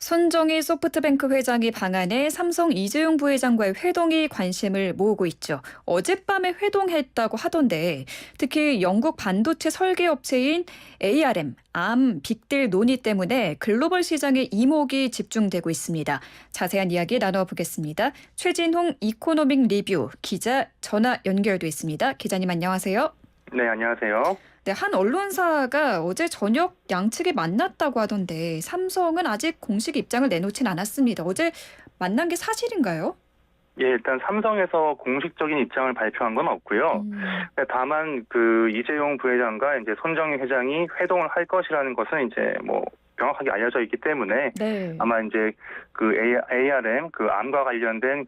손정희 소프트뱅크 회장이 방한해 삼성 이재용 부회장과의 회동이 관심을 모으고 있죠. 어젯밤에 회동했다고 하던데 특히 영국 반도체 설계 업체인 ARM, 빅딜 논의 때문에 글로벌 시장에 이목이 집중되고 있습니다. 자세한 이야기 나눠보겠습니다. 최진홍 이코노믹 리뷰 기자 전화 연결돼 있습니다. 기자님 안녕하세요. 네, 안녕하세요. 네, 한 언론사가 어제 저녁 양측이 만났다고 하던데 삼성은 아직 공식 입장을 내놓진 않았습니다. 어제 만난 게 사실인가요? 예, 일단 삼성에서 공식적인 입장을 발표한 건 없고요. 다만 이재용 부회장과 이제 손정희 회장이 회동을 할 것이라는 것은 이제 뭐 명확하게 알려져 있기 때문에 네. 아마 이제 ARM 암과 관련된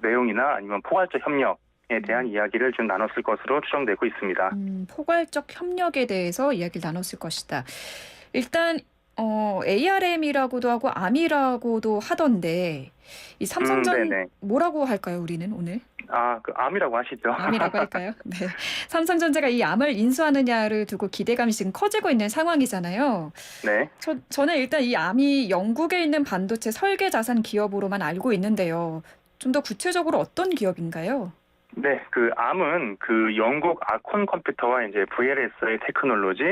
내용이나 아니면 포괄적 협력에 대한 이야기를 좀 나눴을 것으로 추정되고 있습니다. 포괄적 협력에 대해서 이야기를 나눴을 것이다. 일단 ARM이라고도 하고 암이라고도 하던데 이 삼성전 네네. 뭐라고 할까요? 우리는 오늘? 암이라고 하시죠. 암이라고 할까요? 네. 삼성전자가 이 암을 인수하느냐를 두고 기대감이 지금 커지고 있는 상황이잖아요. 네. 저는 일단 이 암이 영국에 있는 반도체 설계 자산 기업으로만 알고 있는데요. 좀 더 구체적으로 어떤 기업인가요? 네, 암은 영국 아콘 컴퓨터와 이제 VLSI 테크놀로지,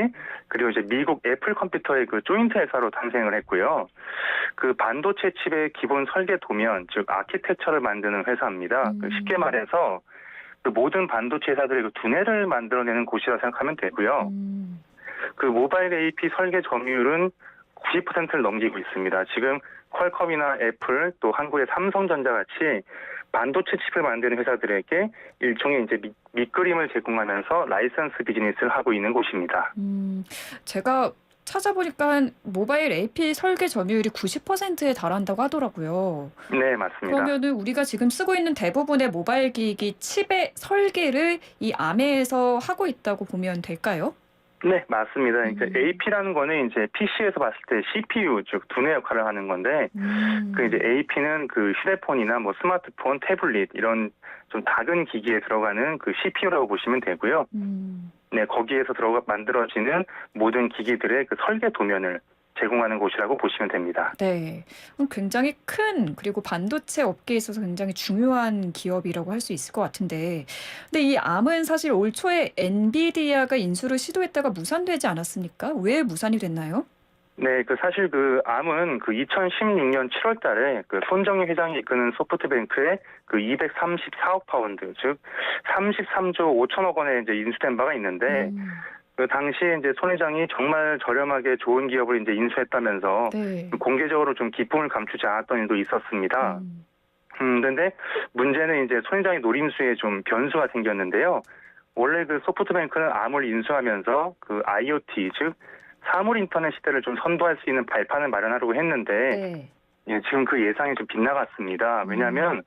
그리고 이제 미국 애플 컴퓨터의 조인트 회사로 탄생을 했고요. 반도체 칩의 기본 설계 도면, 즉 아키텍처를 만드는 회사입니다. 쉽게 말해서 모든 반도체 회사들의 두뇌를 만들어내는 곳이라 생각하면 되고요. 모바일 AP 설계 점유율은 90%를 넘기고 있습니다. 지금 퀄컴이나 애플, 또 한국의 삼성전자 같이 반도체 칩을 만드는 회사들에게 일종의 이제 밑그림을 제공하면서 라이선스 비즈니스를 하고 있는 곳입니다. 제가 찾아보니까 모바일 AP 설계 점유율이 90%에 달한다고 하더라고요. 네, 맞습니다. 그러면은 우리가 지금 쓰고 있는 대부분의 모바일 기기 칩의 설계를 이 암에서 하고 있다고 보면 될까요? 네, 맞습니다. 그러니까 AP라는 거는 이제 PC에서 봤을 때 CPU, 즉 두뇌 역할을 하는 건데, 이제 AP는 휴대폰이나 뭐 스마트폰, 태블릿 이런 좀 작은 기기에 들어가는 CPU라고 보시면 되고요. 네, 거기에서 만들어지는 모든 기기들의 설계 도면을 제공하는 곳이라고 보시면 됩니다. 네. 굉장히 큰 그리고 반도체 업계에 있어서 굉장히 중요한 기업이라고 할 수 있을 것 같은데 근데 이 암은 사실 올 초에 엔비디아가 인수를 시도했다가 무산되지 않았습니까? 왜 무산이 됐나요? 네, 사실 암은 2016년 7월 달에 손정희 회장이 이끄는 소프트뱅크의 234억 파운드, 즉 33조 5천억 원에 이제 인수된 바가 있는데 당시에 이제 손 회장이 정말 저렴하게 좋은 기업을 이제 인수했다면서 네. 공개적으로 좀 기쁨을 감추지 않았던 일도 있었습니다. 그런데 문제는 이제 손 회장의 노림수에 좀 변수가 생겼는데요. 원래 소프트뱅크는 암을 인수하면서 IoT, 즉 사물 인터넷 시대를 좀 선도할 수 있는 발판을 마련하려고 했는데 네. 예, 지금 예상이 좀 빗나갔습니다. 왜냐하면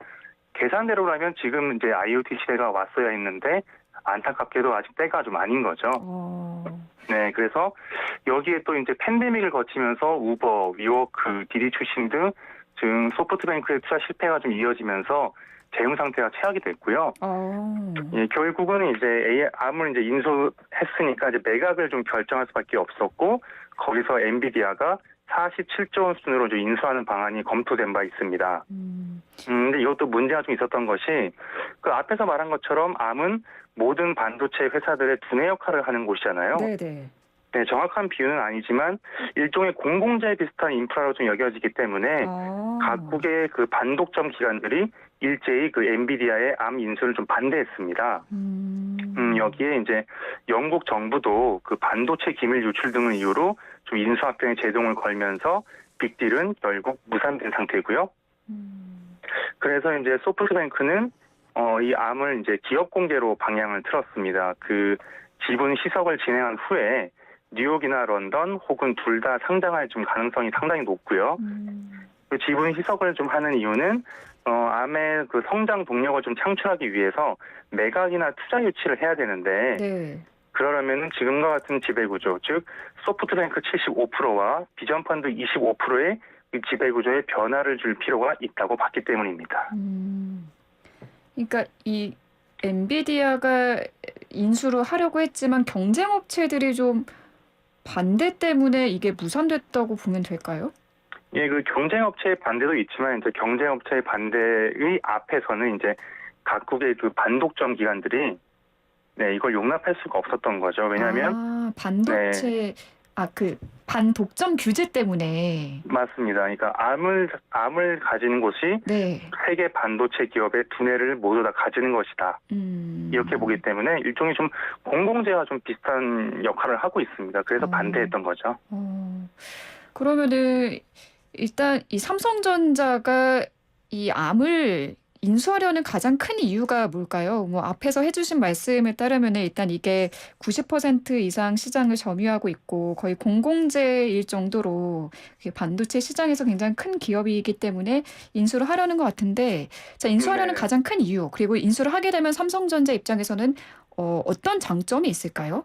계산대로라면 지금 이제 IoT 시대가 왔어야 했는데 안타깝게도 아직 때가 좀 아닌 거죠. 네, 그래서 여기에 또 이제 팬데믹을 거치면서 우버, 위워크, 디디 출신 등 지금 소프트뱅크의 투자 실패가 좀 이어지면서 재무 상태가 최악이 됐고요. 예, 결국은 이제 암을 이제 인수했으니까 이제 매각을 좀 결정할 수밖에 없었고 거기서 엔비디아가 47조 원 순으로 좀 인수하는 방안이 검토된 바 있습니다. 근데 이것도 문제가 좀 있었던 것이 앞에서 말한 것처럼 암은 모든 반도체 회사들의 두뇌 역할을 하는 곳이잖아요. 네네. 네, 정확한 비유는 아니지만 일종의 공공재 비슷한 인프라로 좀 여겨지기 때문에 각국의 반독점 기관들이 일제히 엔비디아의 암 인수를 좀 반대했습니다. 여기에 이제 영국 정부도 반도체 기밀 유출 등을 이유로 좀 인수합병에 제동을 걸면서 빅딜은 결국 무산된 상태고요. 그래서 이제 소프트뱅크는 이 암을 이제 기업 공개로 방향을 틀었습니다. 지분 시석을 진행한 후에 뉴욕이나 런던 혹은 둘 다 상장할 좀 가능성이 상당히 높고요. 지분 희석을 좀 하는 이유는 암의 성장 동력을 좀 창출하기 위해서 매각이나 투자 유치를 해야 되는데 네. 그러려면 지금과 같은 지배구조, 즉 소프트뱅크 75%와 비전펀드 25%의 지배구조에 변화를 줄 필요가 있다고 봤기 때문입니다. 그러니까 이 엔비디아가 인수를 하려고 했지만 경쟁 업체들이 좀 반대 때문에 이게 무산됐다고 보면 될까요? 예, 그 경쟁업체의 반대도 있지만 이제 경쟁업체의 반대의 앞에서는 이제 각국의 그 반독점 기관들이 네, 이걸 용납할 수가 없었던 거죠. 왜냐하면 네, 반도체 그 반독점 규제 때문에. 맞습니다. 그러니까 암을 가지는 곳이 네. 세계 반도체 기업의 두뇌를 모두 다 가지는 것이다. 이렇게 보기 때문에 일종의 좀 공공재와 좀 비슷한 역할을 하고 있습니다. 그래서 반대했던 거죠. 그러면은 일단 이 삼성전자가 이 암을 인수하려는 가장 큰 이유가 뭘까요? 뭐 앞에서 해주신 말씀에 따르면은 일단 이게 90% 이상 시장을 점유하고 있고 거의 공공재일 정도로 반도체 시장에서 굉장히 큰 기업이기 때문에 인수를 하려는 것 같은데, 자, 인수하려는 네. 가장 큰 이유, 그리고 인수를 하게 되면 삼성전자 입장에서는 어떤 장점이 있을까요?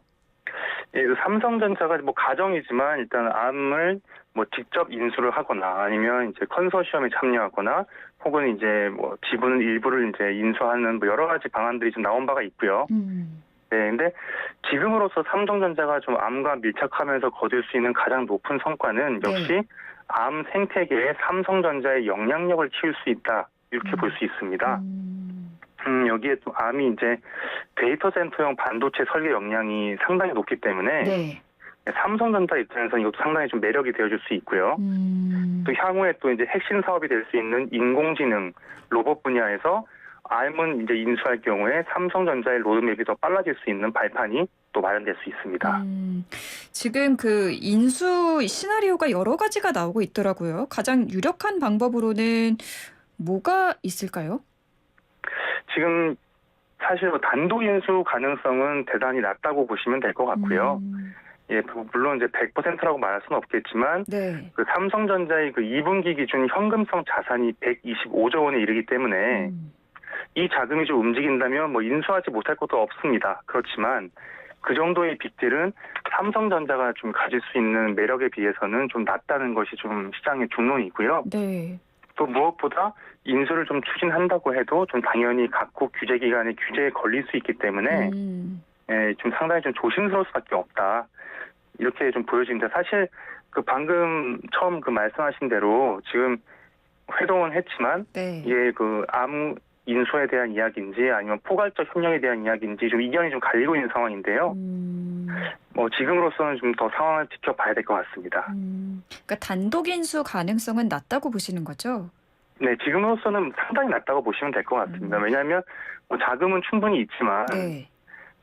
예, 그 삼성전자가 뭐 가정이지만 일단 암을 뭐 직접 인수를 하거나 아니면 이제 컨소시엄에 참여하거나 혹은 이제 뭐 지분 일부를 이제 인수하는 뭐 여러 가지 방안들이 좀 나온 바가 있고요. 네, 근데 지금으로서 삼성전자가 좀 암과 밀착하면서 거둘 수 있는 가장 높은 성과는 역시 네. 암 생태계에 삼성전자의 영향력을 키울 수 있다. 이렇게 볼 수 있습니다. 여기에 또 암이 이제 데이터 센터용 반도체 설계 역량이 상당히 높기 때문에 네. 삼성전자 입장에서는 이것도 상당히 좀 매력이 되어줄 수 있고요. 또 향후에 또 이제 핵심 사업이 될 수 있는 인공지능, 로봇 분야에서 암은 이제 인수할 경우에 삼성전자의 로드맵이 더 빨라질 수 있는 발판이 또 마련될 수 있습니다. 지금 그 인수 시나리오가 여러 가지가 나오고 있더라고요. 가장 유력한 방법으로는 뭐가 있을까요? 지금 사실 뭐 단독 인수 가능성은 대단히 낮다고 보시면 될 것 같고요. 예, 물론 이제 100%라고 말할 수는 없겠지만 네. 그 삼성전자의 그 2분기 기준 현금성 자산이 125조 원에 이르기 때문에 이 자금이 좀 움직인다면 뭐 인수하지 못할 것도 없습니다. 그렇지만 그 정도의 빅딜은 삼성전자가 좀 가질 수 있는 매력에 비해서는 좀 낮다는 것이 좀 시장의 중론이고요. 네. 또 무엇보다 인수를 좀 추진한다고 해도 좀 당연히 각국 규제기관의 규제에 걸릴 수 있기 때문에 예, 좀 상당히 좀 조심스러울 수밖에 없다. 이렇게 좀 보여집니다. 사실 그 방금 처음 그 말씀하신 대로 지금 회동은 했지만 네. 이게 그 암 인수에 대한 이야기인지 아니면 포괄적 협력에 대한 이야기인지 좀 이견이 좀 갈리고 있는 상황인데요. 뭐 지금으로서는 좀 더 상황을 지켜봐야 될 것 같습니다. 그러니까 단독 인수 가능성은 낮다고 보시는 거죠? 네, 지금으로서는 상당히 낮다고 보시면 될 것 같습니다. 왜냐하면 뭐 자금은 충분히 있지만 네.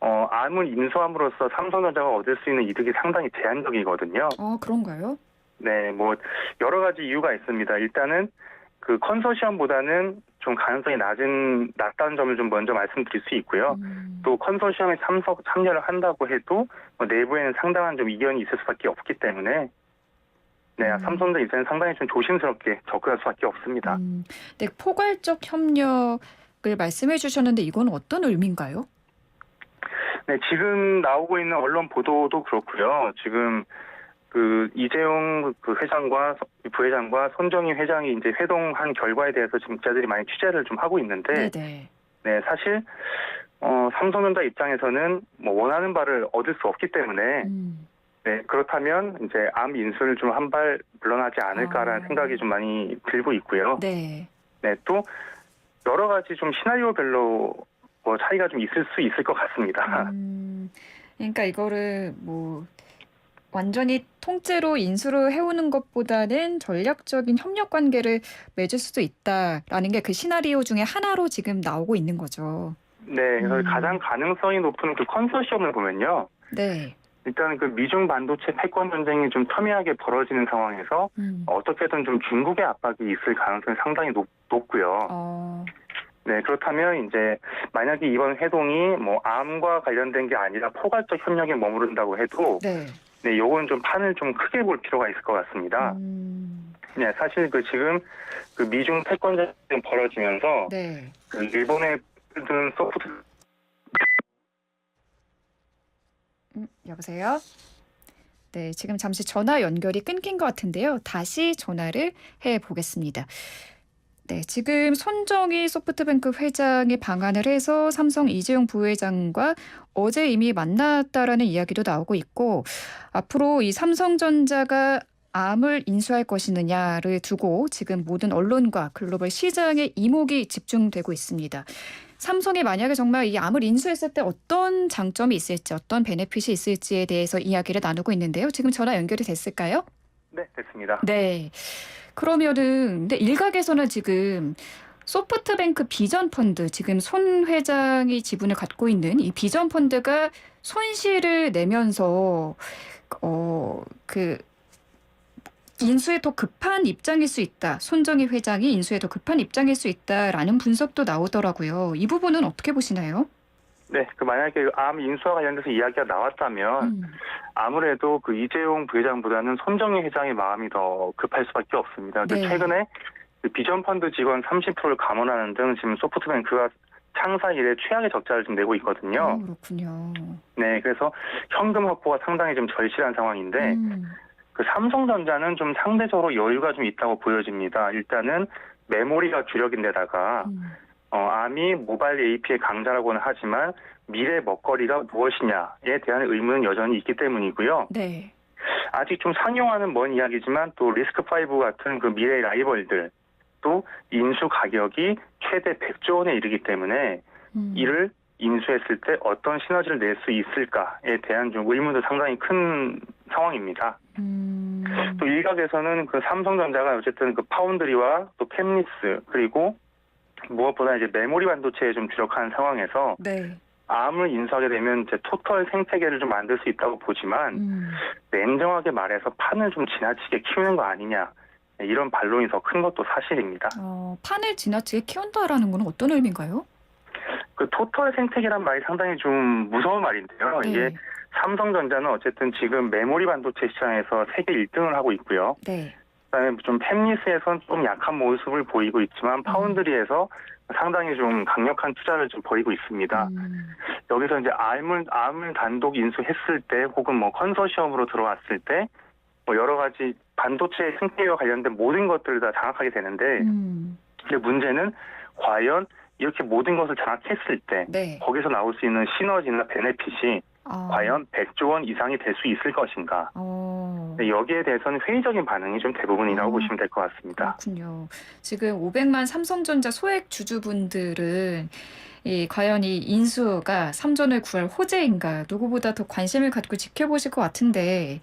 암을 인수함으로써 삼성전자가 얻을 수 있는 이득이 상당히 제한적이거든요. 그런가요? 네, 뭐 여러 가지 이유가 있습니다. 일단은 그 컨소시엄보다는 좀 가능성이 낮다는 점을 좀 먼저 말씀드릴 수 있고요. 또 컨소시엄에 참여를 한다고 해도 뭐 내부에는 상당한 좀 이견이 있을 수밖에 없기 때문에 네, 삼성전자 입장에서 상당히 좀 조심스럽게 접근할 수밖에 없습니다. 네, 포괄적 협력을 말씀해 주셨는데 이건 어떤 의미인가요? 네, 지금 나오고 있는 언론 보도도 그렇고요. 지금 그 이재용 그 회장과 부회장과 손정희 회장이 이제 회동한 결과에 대해서 지금 기자들이 많이 취재를 좀 하고 있는데, 네네. 네, 사실 삼성전자 입장에서는 뭐 원하는 바를 얻을 수 없기 때문에, 네, 그렇다면 이제 암 인수를 좀 한 발 물러나지 않을까라는 생각이 좀 많이 들고 있고요. 네. 네, 또 여러 가지 좀 시나리오별로 뭐 차이가 좀 있을 수 있을 것 같습니다. 그러니까 이거를 뭐 완전히 통째로 인수를 해오는 것보다는 전략적인 협력 관계를 맺을 수도 있다라는 게 그 시나리오 중에 하나로 지금 나오고 있는 거죠. 네, 그래서 가장 가능성이 높은 그 컨소시엄을 보면요. 네. 일단 그 미중 반도체 패권 전쟁이 좀 첨예하게 벌어지는 상황에서 어떻게든 좀 중국의 압박이 있을 가능성이 상당히 높고요. 네, 그렇다면 이제 만약에 이번 회동이 뭐 암과 관련된 게 아니라 포괄적 협력에 머무른다고 해도 네, 요건 좀 판을 좀 크게 볼 필요가 있을 것 같습니다. 네, 사실 그 지금 그 미중 패권 전쟁 벌어지면서 네. 그 일본의 든 소프트 여보세요? 네, 지금 잠시 전화 연결이 끊긴 것 같은데요. 다시 전화를 해 보겠습니다. 네, 지금 손정희 소프트뱅크 회장이 방한을 해서 삼성 이재용 부회장과 어제 이미 만났다라는 이야기도 나오고 있고, 앞으로 이 삼성전자가 암을 인수할 것이느냐를 두고 지금 모든 언론과 글로벌 시장의 이목이 집중되고 있습니다. 삼성이 만약에 정말 이 암을 인수했을 때 어떤 장점이 있을지, 어떤 베네핏이 있을지에 대해서 이야기를 나누고 있는데요. 지금 전화 연결이 됐을까요? 네, 됐습니다. 네. 그러면은 근데 일각에서는 지금 소프트뱅크 비전 펀드, 지금 손 회장이 지분을 갖고 있는 이 비전 펀드가 손실을 내면서 그 인수에 더 급한 입장일 수 있다. 손정희 회장이 인수에 더 급한 입장일 수 있다라는 분석도 나오더라고요. 이 부분은 어떻게 보시나요? 네, 만약에 암 인수와 관련돼서 이야기가 나왔다면 음, 아무래도 그 이재용 부회장보다는 손정희 회장의 마음이 더 급할 수밖에 없습니다. 네. 최근에 그 비전펀드 직원 30%를 감원하는 등 지금 소프트뱅크가 창사 이래 최악의 적자를 좀 내고 있거든요. 그렇군요. 네, 그래서 현금 확보가 상당히 좀 절실한 상황인데 그 삼성전자는 좀 상대적으로 여유가 좀 있다고 보여집니다. 일단은 메모리가 주력인데다가 암이 모바일 AP의 강자라고는 하지만 미래 먹거리가 무엇이냐에 대한 의문은 여전히 있기 때문이고요. 네. 아직 좀 상용화는 먼 이야기지만 또 리스크5 같은 그 미래 라이벌들 또 인수 가격이 최대 100조 원에 이르기 때문에 이를 인수했을 때 어떤 시너지를 낼 수 있을까에 대한 좀 의문도 상당히 큰 상황입니다. 또 일각에서는 그 삼성전자가 어쨌든 그 파운드리와 또 캡리스 그리고 무엇보다 이제 메모리 반도체에 좀 주력하는 상황에서 네. 암을 인수하게 되면 이제 토털 생태계를 좀 만들 수 있다고 보지만 냉정하게 말해서 판을 좀 지나치게 키우는 거 아니냐 이런 반론이 더 큰 것도 사실입니다. 판을 지나치게 키운다라는 건 어떤 의미인가요? 그 토털 생태계란 말이 상당히 좀 무서운 말인데요. 네. 이게 삼성전자는 어쨌든 지금 메모리 반도체 시장에서 세계 1등을 하고 있고요. 네. 그다음에 좀 팹리스에선 좀 약한 모습을 보이고 있지만 파운드리에서 상당히 좀 강력한 투자를 좀 벌이고 있습니다. 여기서 이제 암을 단독 인수했을 때 혹은 뭐 컨소시엄으로 들어왔을 때 뭐 여러 가지 반도체 생태계와 관련된 모든 것들을 다 장악하게 되는데 근데 문제는 과연 이렇게 모든 것을 장악했을 때 네. 거기서 나올 수 있는 시너지나 베네핏이 과연 100조 원 이상이 될 수 있을 것인가. 여기에 대해서는 회의적인 반응이 좀 대부분이라고 보시면 될 것 같습니다. 그렇군요. 지금 500만 삼성전자 소액 주주분들은 과연 이 인수가 삼전을 구할 호재인가 누구보다 더 관심을 갖고 지켜보실 것 같은데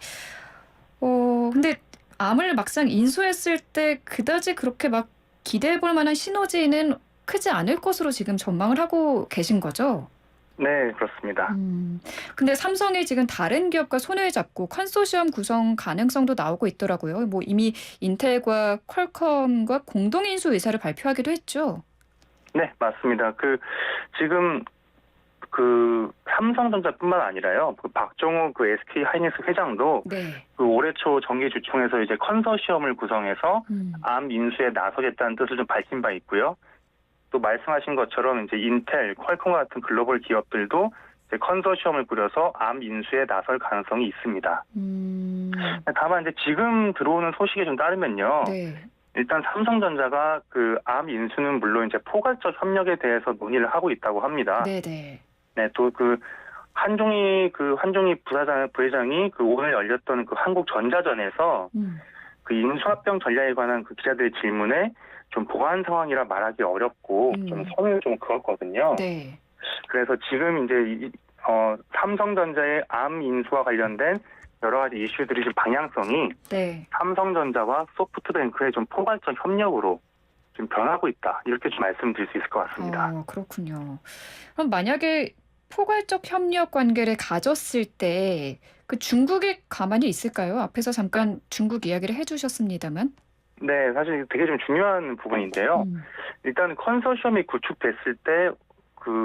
근데 암을 막상 인수했을 때 그다지 그렇게 막 기대해 볼 만한 시너지는 크지 않을 것으로 지금 전망을 하고 계신 거죠? 네, 그렇습니다. 근데 삼성이 지금 다른 기업과 손을 잡고 컨소시엄 구성 가능성도 나오고 있더라고요. 뭐 이미 인텔과 퀄컴과 공동 인수 의사를 발표하기도 했죠. 네, 맞습니다. 지금 삼성전자뿐만 아니라요. 박종우 SK 하이닉스 회장도 네. 올해 초 정기 주총에서 이제 컨소시엄을 구성해서 암 인수에 나서겠다는 뜻을 좀 밝힌 바 있고요. 또 말씀하신 것처럼 이제 인텔, 퀄컴 같은 글로벌 기업들도 이제 컨소시엄을 꾸려서 암 인수에 나설 가능성이 있습니다. 다만 이제 지금 들어오는 소식에 좀 따르면요. 네. 일단 삼성전자가 암 인수는 물론 이제 포괄적 협력에 대해서 논의를 하고 있다고 합니다. 네네. 네, 또 한종희 부회장이 오늘 열렸던 한국전자전에서 인수합병 전략에 관한 기자들의 질문에 좀 보안 상황이라 말하기 어렵고 좀 선을 좀 그었거든요. 네. 그래서 지금 이제 삼성전자의 암 인수와 관련된 여러 가지 이슈들이 좀 방향성이 네. 삼성전자와 소프트뱅크의 좀 포괄적 협력으로 좀 변하고 있다. 이렇게 좀 말씀드릴 수 있을 것 같습니다. 그렇군요. 그럼 만약에 포괄적 협력 관계를 가졌을 때 그 중국이 가만히 있을까요? 앞에서 잠깐 중국 이야기를 해주셨습니다만. 네, 사실 되게 좀 중요한 부분인데요. 일단 컨소시엄이 구축됐을 때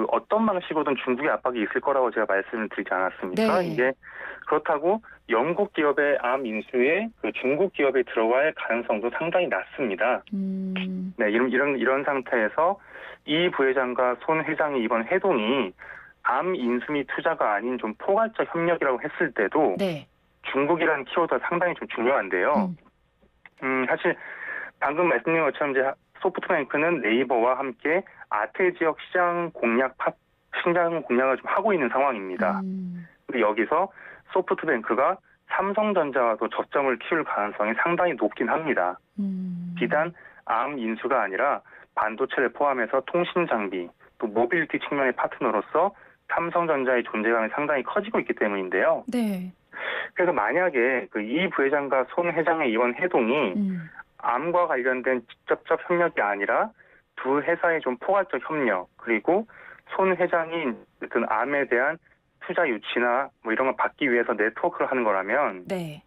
어떤 방식으로든 중국의 압박이 있을 거라고 제가 말씀을 드리지 않았습니까? 네. 이게 그렇다고 영국 기업의 암 인수에 중국 기업에 들어갈 가능성도 상당히 낮습니다. 네, 이런 상태에서 이 부회장과 손 회장의 이번 회동이 암 인수 및 투자가 아닌 좀 포괄적 협력이라고 했을 때도 네. 중국이라는 키워드가 상당히 좀 중요한데요. 사실 방금 말씀드린 것처럼 이제 소프트뱅크는 네이버와 함께 아태 지역 시장 공략을 좀 하고 있는 상황입니다. 그리고 여기서 소프트뱅크가 삼성전자와도 접점을 키울 가능성이 상당히 높긴 합니다. 비단 암 인수가 아니라 반도체를 포함해서 통신 장비, 또 모빌리티 측면의 파트너로서 삼성전자의 존재감이 상당히 커지고 있기 때문인데요. 네. 그래서 만약에 그 이 부회장과 손 회장의 이번 회동이 암과 관련된 직접적 협력이 아니라 두 회사의 좀 포괄적 협력, 그리고 손 회장이 어떤 암에 대한 투자 유치나 뭐 이런 걸 받기 위해서 네트워크를 하는 거라면, 네.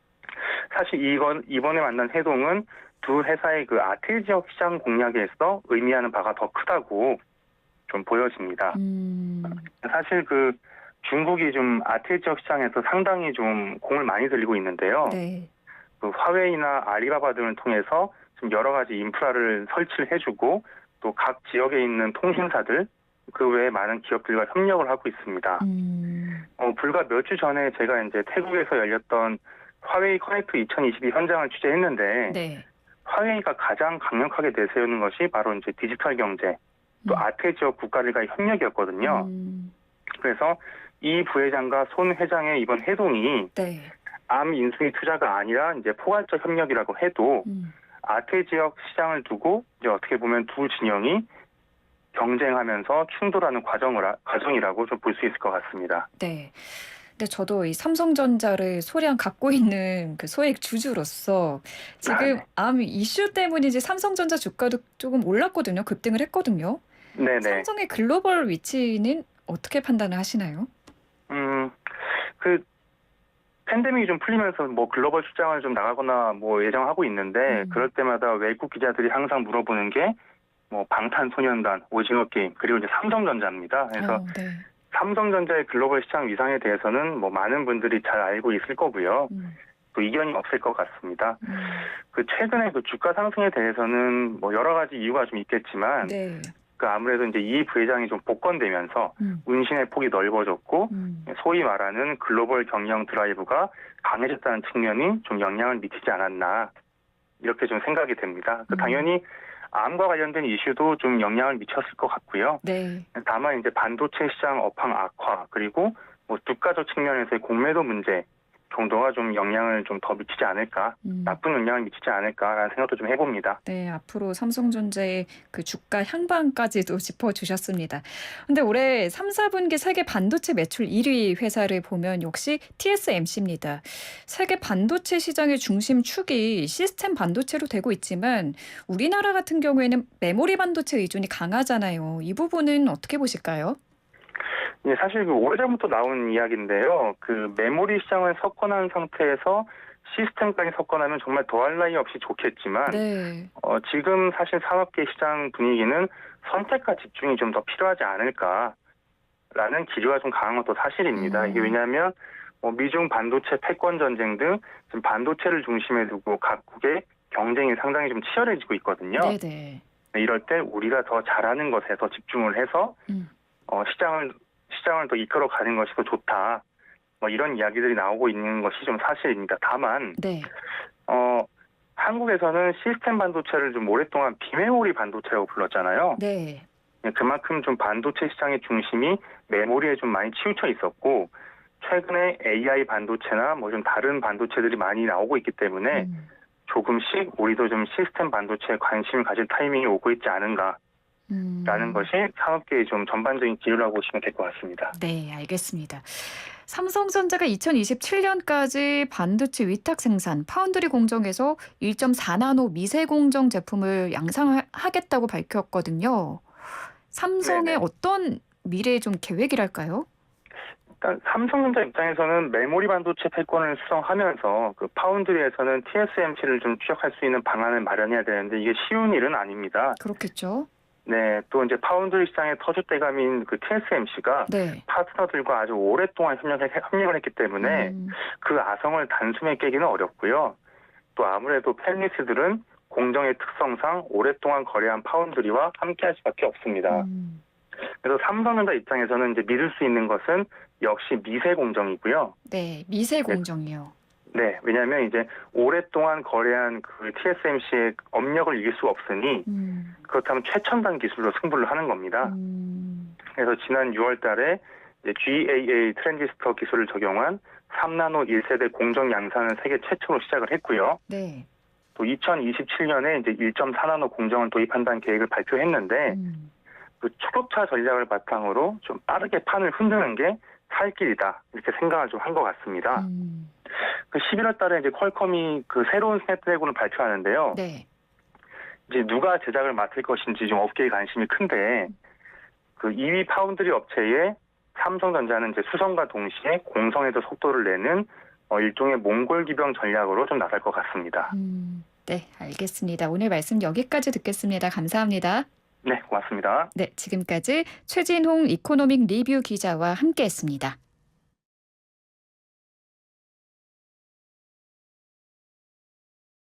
사실 이번에 만난 회동은 두 회사의 그 아태 지역 시장 공략에서 의미하는 바가 더 크다고 좀 보여집니다. 사실 그 중국이 좀 아태 지역 시장에서 상당히 좀 공을 많이 들이고 있는데요. 네. 그 화웨이나 알리바바 등을 통해서 좀 여러 가지 인프라를 설치를 해주고, 또 각 지역에 있는 통신사들, 그 외에 많은 기업들과 협력을 하고 있습니다. 불과 몇 주 전에 제가 이제 태국에서 열렸던 화웨이 커넥트 2022 현장을 취재했는데, 네. 화웨이가 가장 강력하게 내세우는 것이 바로 이제 디지털 경제, 또 아태 지역 국가들과의 협력이었거든요. 그래서 이 부회장과 손 회장의 이번 회동이 네. 암 인수위 투자가 아니라 이제 포괄적 협력이라고 해도 아태 지역 시장을 두고 이제 어떻게 보면 두 진영이 경쟁하면서 충돌하는 과정이라고 좀 볼 수 있을 것 같습니다. 네. 근데 저도 이 삼성전자를 소량 갖고 있는 그 소액 주주로서 지금 네. 암 이슈 때문인지 삼성전자 주가도 조금 올랐거든요. 급등을 했거든요. 네네. 삼성의 글로벌 위치는 어떻게 판단을 하시나요? 그 팬데믹이 좀 풀리면서 뭐 글로벌 출장을 좀 나가거나 뭐 예정하고 있는데, 그럴 때마다 외국 기자들이 항상 물어보는 게 뭐 방탄소년단, 오징어 게임, 그리고 이제 삼성전자입니다. 그래서 네. 삼성전자의 글로벌 시장 위상에 대해서는 뭐 많은 분들이 잘 알고 있을 거고요. 또 이견이 없을 것 같습니다. 그 최근에 그 주가 상승에 대해서는 뭐 여러 가지 이유가 좀 있겠지만, 네. 그 아무래도 이제 이 부회장이 좀 복권되면서 운신의 폭이 넓어졌고, 소위 말하는 글로벌 경영 드라이브가 강해졌다는 측면이 좀 영향을 미치지 않았나, 이렇게 좀 생각이 됩니다. 당연히 암과 관련된 이슈도 좀 영향을 미쳤을 것 같고요. 네. 다만 이제 반도체 시장 업황 악화, 그리고 뭐 주가적 측면에서의 공매도 문제 정도가 좀 영향을 좀 더 미치지 않을까, 나쁜 영향을 미치지 않을까라는 생각도 좀 해봅니다. 네, 앞으로 삼성전자의 그 주가 향방까지도 짚어주셨습니다. 근데 올해 3, 4분기 세계 반도체 매출 1위 회사를 보면 역시 TSMC입니다. 세계 반도체 시장의 중심축이 시스템 반도체로 되고 있지만 우리나라 같은 경우에는 메모리 반도체 의존이 강하잖아요. 이 부분은 어떻게 보실까요? 예, 사실 그 오래전부터 나온 이야기인데요. 그 메모리 시장을 석권한 상태에서 시스템까지 석권하면 정말 더할 나위 없이 좋겠지만, 네. 지금 사실 산업계 시장 분위기는 선택과 집중이 좀 더 필요하지 않을까라는 기류가 좀 강한 것도 사실입니다. 이게 왜냐하면 뭐 미중 반도체 패권 전쟁 등 지금 반도체를 중심에 두고 각국의 경쟁이 상당히 좀 치열해지고 있거든요. 네네. 이럴 때 우리가 더 잘하는 것에 더 집중을 해서 시장을 더 이끌어 가는 것이 더 좋다. 뭐 이런 이야기들이 나오고 있는 것이 좀 사실입니다. 다만 네. 한국에서는 시스템 반도체를 좀 오랫동안 비메모리 반도체라고 불렀잖아요. 네. 그만큼 좀 반도체 시장의 중심이 메모리에 좀 많이 치우쳐 있었고, 최근에 AI 반도체나 뭐 좀 다른 반도체들이 많이 나오고 있기 때문에 조금씩 우리도 좀 시스템 반도체에 관심을 가질 타이밍이 오고 있지 않은가. 라는 것이 산업계의 좀 전반적인 기류라고 보시면 될 것 같습니다. 네, 알겠습니다. 삼성전자가 2027년까지 반도체 위탁 생산, 파운드리 공정에서 1.4나노 미세 공정 제품을 양산하겠다고 밝혔거든요. 삼성의 네네. 어떤 미래 좀 계획이랄까요? 일단 삼성전자 입장에서는 메모리 반도체 패권을 수성하면서 그 파운드리에서는 TSMC를 좀 추적할 수 있는 방안을 마련해야 되는데, 이게 쉬운 일은 아닙니다. 그렇겠죠. 네, 또 이제 파운드리 시장의 터줏대감인 그 TSMC가 네. 파트너들과 아주 오랫동안 협력을 했기 때문에 그 아성을 단숨에 깨기는 어렵고요. 또 아무래도 팬리스들은 공정의 특성상 오랫동안 거래한 파운드리와 함께할 수밖에 없습니다. 그래서 삼성전자 입장에서는 이제 믿을 수 있는 것은 역시 미세 공정이고요. 네, 미세 공정이요. 네, 왜냐하면 이제 오랫동안 거래한 그 TSMC의 업력을 이길 수 없으니 그렇다면 최첨단 기술로 승부를 하는 겁니다. 그래서 지난 6월 달에 GAA 트랜지스터 기술을 적용한 3나노 1세대 공정 양산을 세계 최초로 시작을 했고요. 네. 또 2027년에 이제 1.4나노 공정을 도입한다는 계획을 발표했는데 그 초격차 전략을 바탕으로 좀 빠르게 판을 흔드는 게 살 길이다 이렇게 생각을 좀 한 것 같습니다. 그 11월 달에 이제 퀄컴이 그 새로운 스냅드래곤을 발표하는데요. 네. 이제 누가 제작을 맡을 것인지 좀 업계의 관심이 큰데 그 2위 파운드리 업체의 삼성전자는 이제 수성과 동시에 공성에도 속도를 내는 일종의 몽골 기병 전략으로 좀 나설 것 같습니다. 네, 알겠습니다. 오늘 말씀 여기까지 듣겠습니다. 감사합니다. 네, 고맙습니다. 네, 지금까지 최진홍 이코노믹 리뷰 기자와 함께했습니다.